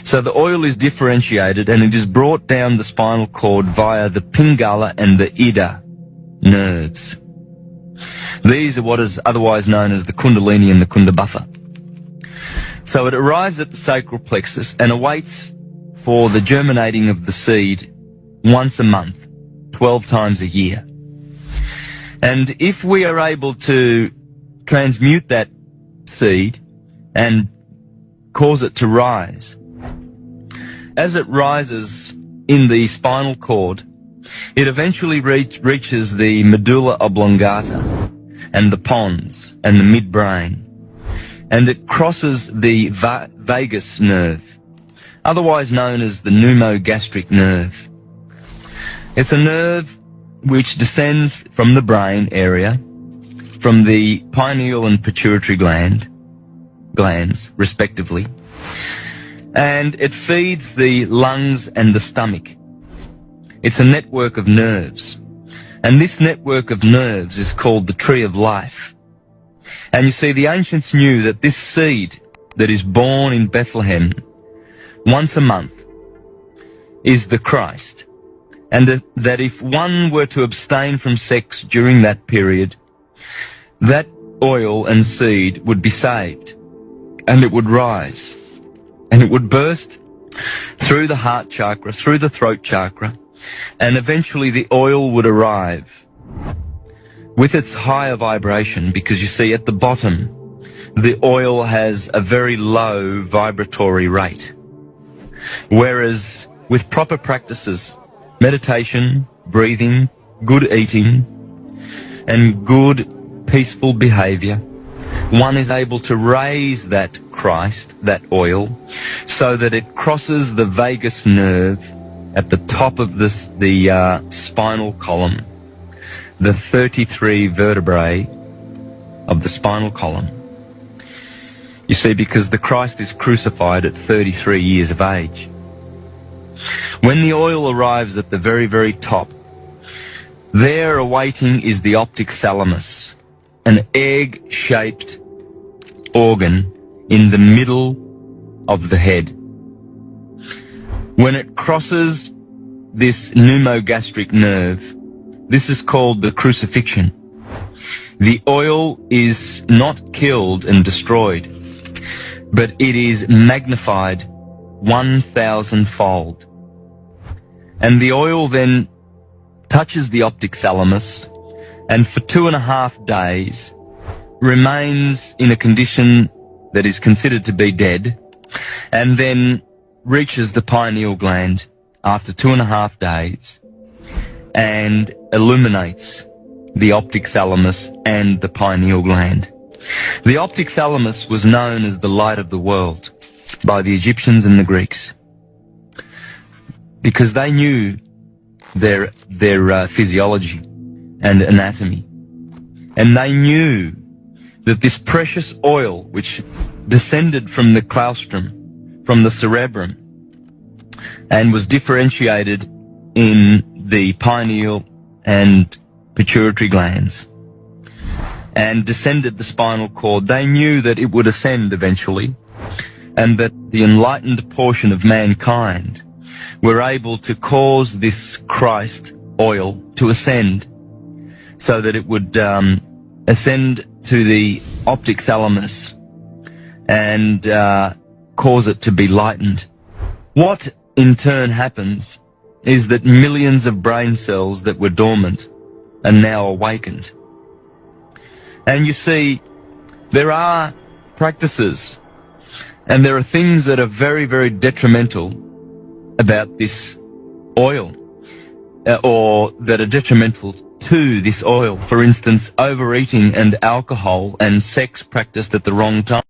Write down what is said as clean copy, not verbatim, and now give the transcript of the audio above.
So the oil is differentiated and it is brought down the spinal cord via the Pingala and the Ida nerves. These are what is otherwise known as the Kundalini and the Kundabhatha. So it arrives at the sacral plexus and awaits for the germinating of the seed once a month, 12 times a year. And if we are able to transmute that seed and cause it to rise, as it rises in the spinal cord, it eventually reaches the medulla oblongata and the pons and the midbrain, and it crosses the vagus nerve, otherwise known as the pneumogastric nerve. It's a nerve which descends from the brain area, from the pineal and pituitary glands, respectively, and it feeds the lungs and the stomach. It's a network of nerves, and this network of nerves is called the tree of life. And you see, the ancients knew that this seed that is born in Bethlehem once a month is the Christ, and that if one were to abstain from sex during that period, that oil and seed would be saved, and it would rise, and it would burst through the heart chakra, through the throat chakra, and eventually the oil would arrive with its higher vibration, because you see at the bottom the oil has a very low vibratory rate, whereas with proper practices, meditation, breathing, good eating, and good peaceful behavior, one is able to raise that Christ, that oil, so that it crosses the vagus nerve at the top of the spinal column, the 33 vertebrae of the spinal column. You see, because the Christ is crucified at 33 years of age. When the oil arrives at the very, very top, there awaiting is the optic thalamus, an egg-shaped organ in the middle of the head. When it crosses this pneumogastric nerve, this is called the crucifixion. The oil is not killed and destroyed, but it is magnified 1,000-fold. And the oil then touches the optic thalamus, and for 2.5 days remains in a condition that is considered to be dead, and then reaches the pineal gland after 2.5 days and illuminates the optic thalamus and the pineal gland. The optic thalamus was known as the light of the world by the Egyptians and the Greeks, because they knew their physiology and anatomy, and they knew that this precious oil, which descended from the claustrum, from the cerebrum, and was differentiated in the pineal and pituitary glands, and descended the spinal cord, they knew that it would ascend eventually, and that the enlightened portion of mankind were able to cause this Christ oil to ascend, so that it would ascend to the optic thalamus and cause it to be lightened. What in turn happens is that millions of brain cells that were dormant are now awakened. And you see, there are practices and there are things that are very, very detrimental about this oil, or that are detrimental to this oil. For instance, overeating and alcohol and sex practiced at the wrong time.